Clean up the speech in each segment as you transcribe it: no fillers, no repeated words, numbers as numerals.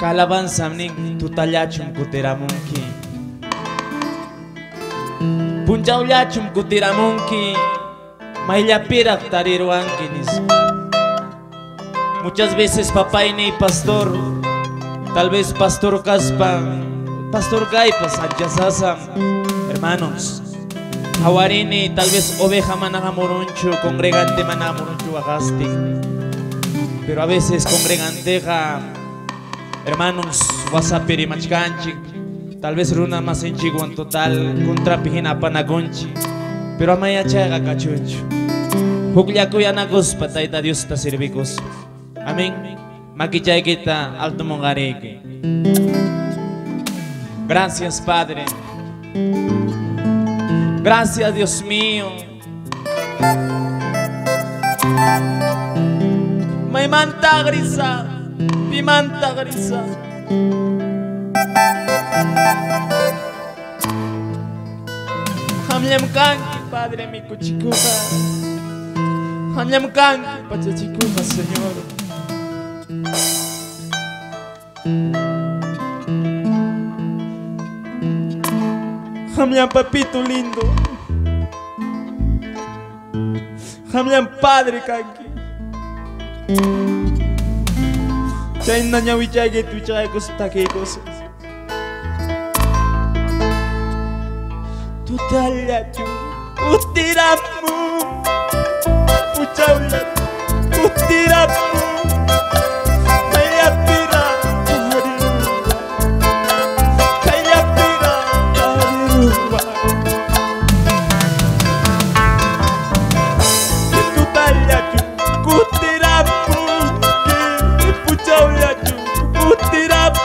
Kalabanza mning tutallachum kutiramunki Punchaullachum kutiramunki Mayllapirak tariruankinis. Muchas veces papá y pastor, tal vez pastor Caspan, pastor Gaipas, Anchasasam, hermanos. Hawarini, tal vez oveja managamorunchu, congregante managamorunchu agasti. Pero a veces congreganteja, hermanos, wasapiri machkanchi, tal vez runa más en chiguan total, contra pijina panagonchi. Pero amaya chaga cachuncho. Huglyakuyanagos patayta Dios ta servicos. Amén. Makichay kita alto mongareke. Gracias Padre. Gracias Dios mío. Maimanta grisa, pimanta grisa. Hamlem kanki Padre mi kuchikuha. Hamlem kanki pachachikuha Señor. Hamlem papito lindo. Hamlem Padre kanki. Chay nanyawichai que tu chay cosas que cosas. Tutalachu, utiramu, uchaula, utiramu, kayapira, kayapira, tutalachu, utiramu, uchaula, utiramu.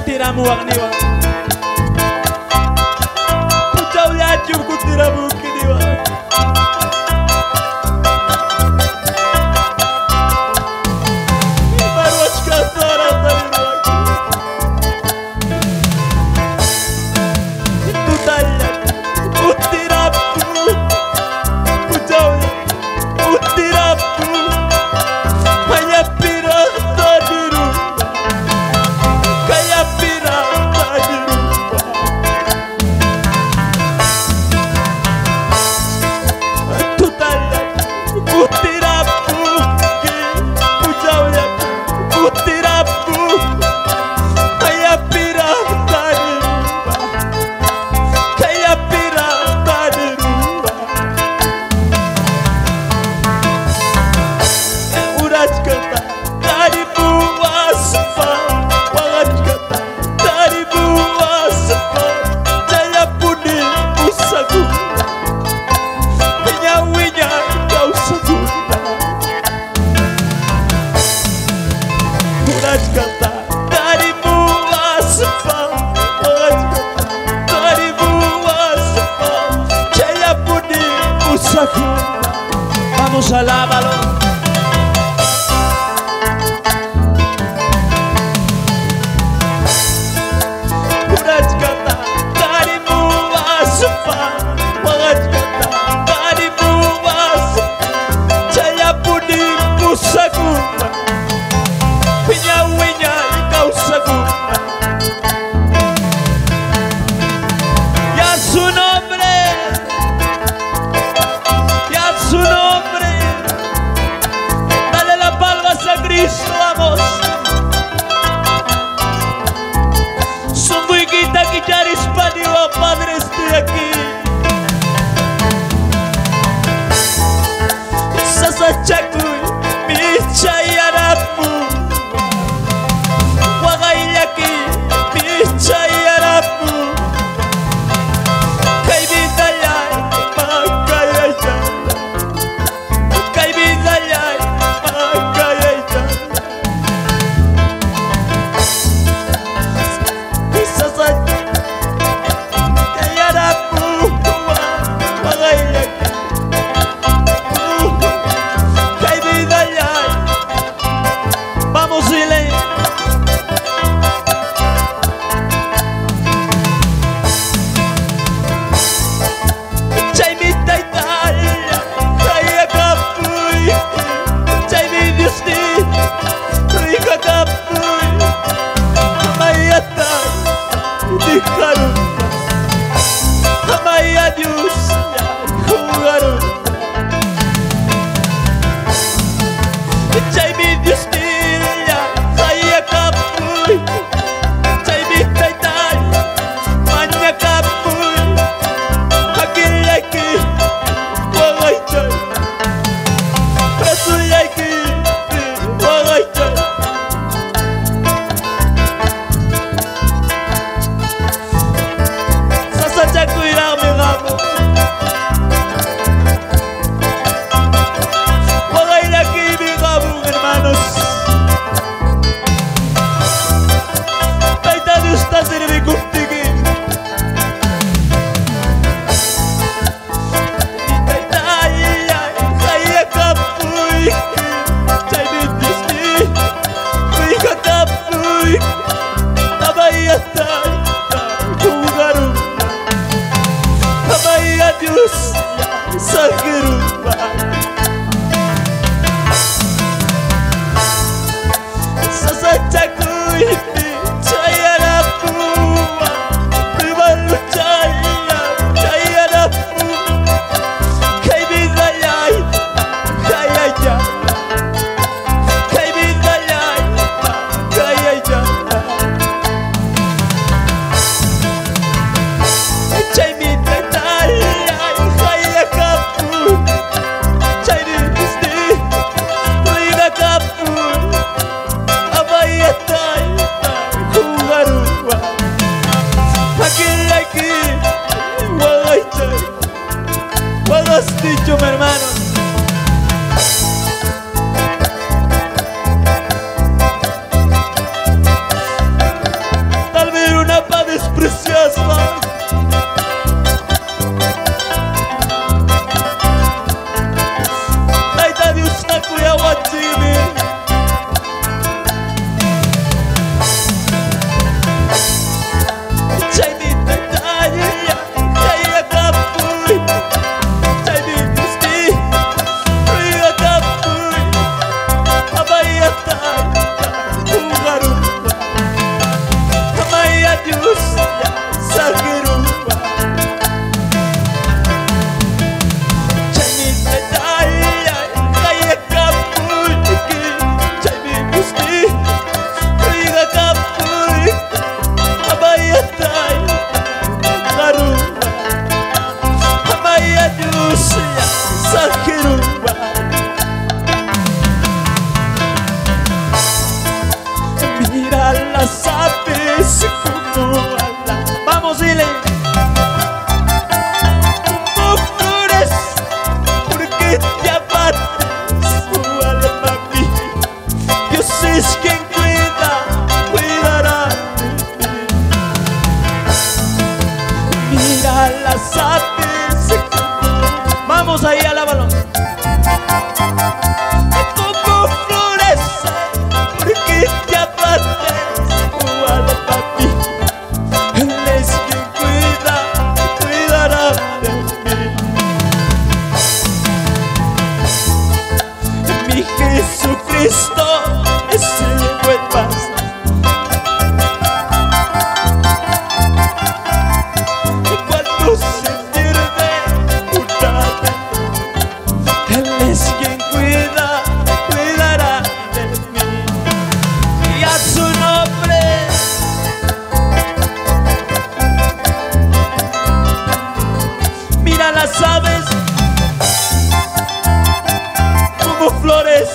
Tiramu agniwa, pucau lacum ku tiramu kiniwa. Baru askasara tariwa. Itu tanya, utiramu, pucau utiramu, hanya pirah tadiru. Vamos, alábalo. Sagiruba. Sasachakuy Chayarapuwa Privalu Chaya Chayarapu Kaibidayay Kayaya Kaibidayay Kayaya Chaybidayay Kayakapu Chayristi Ridakapu Abayatay Kugaruwa Aquel Wagaychay Wagas dicho, mi hermano. Tal vez una paz despreciada Naita Dios na kuya wachimi Mira las aves como alas. Vamos, dile. Como flores, porque te abates tu alma mía. Dios es quien cuida, cuidará de mí. Mira las aves como... Vamos ahí, alábalo. Jesucristo es el buen pastor. Cuando se pierde una vez, Él es quien cuidará de mí. Y a su nombre mira las aves como flores,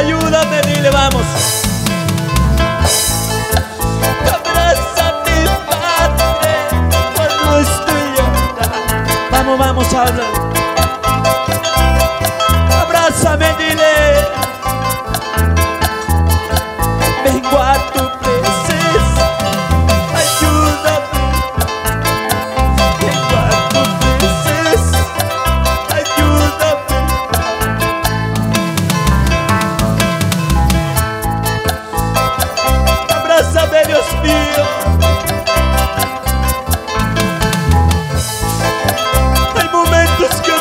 ayúdame, dile, vamos. Abrázame, Padre, cuando estoy llorando. Vamos, vamos, habla. Abrázame, dile. Vengo a tu presencia, ayúdame. Vengo a tu presencia, ayúdame. Abrázame, Dios mío. Hay momentos que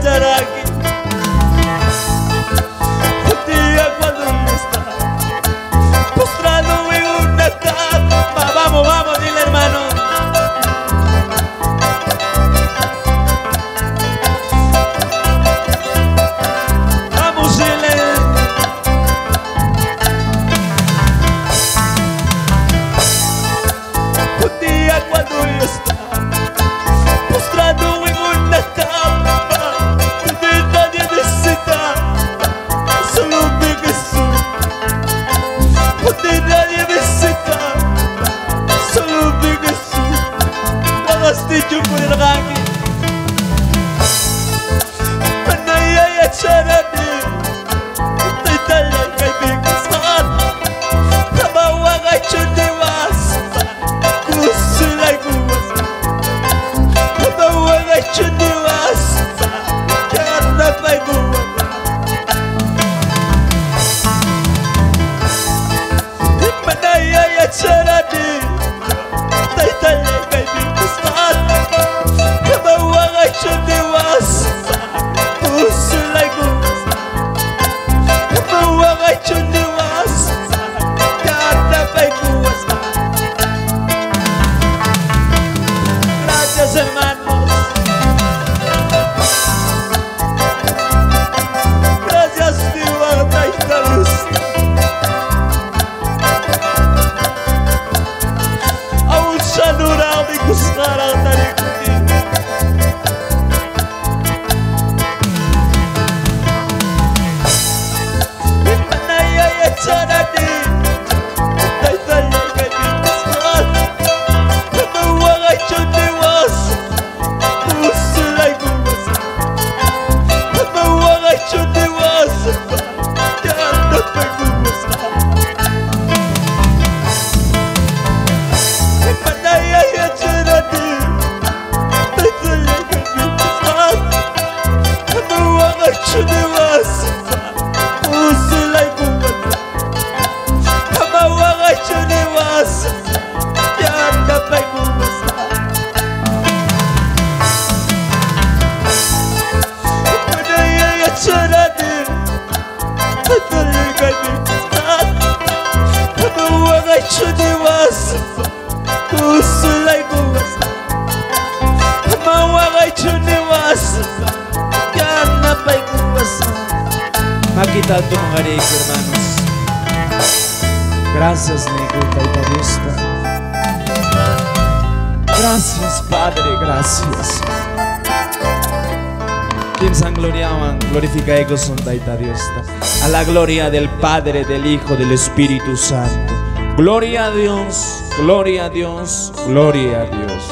estar aquí. Un día cuando no está postrado en una cama. Vamos, vamos, dile hermano. Vamos, dile. Un día cuando yo estaba postrado en una cama, donde nadie necesita, solo mi Jesús. Donde nadie necesita, solo mi Jesús. Cuando has dicho por el rangi, manaya ya charani, te talay kay bigsan, kabawaga chundiwas, kusulay kuwas, kabawaga chundiwas, karna pay kuwas. Manaya ya charani, te talay kay bigsan, kabawaga chundiwas, kusulay kuwas, kabawaga chundiwas, karna pay kuwas. Gracias hermanos. Gracias Dios, Taita Dios. Aún salurar de gustar a Tarikuti. Manaya ya charani, Taita Leka di gustar. Kabawaga chundiwas, kusulay kuwas. Kabawaga chundiwas, karna pay kuwas. Manaya ya charani, Taita Leka di gustar. Kabawaga chundiwas, kusulay kuwas. Kabawaga chundiwas, karna pay kuwas. Manaya ya charani, Taita Leka di gustar. Kabawaga chundiwas, kusulay kuwas. Kabawaga chundiwas, karna pay kuwas. Makita ito mga reyko, hermanos. Gracias, Nego, Taita Dios. Gracias, Padre, gracias. Quien san gloriaban, glorificai son Taita Dios. A la gloria del Padre, del Hijo, del Espíritu Santo. Gloria a Dios, gloria a Dios, gloria a Dios.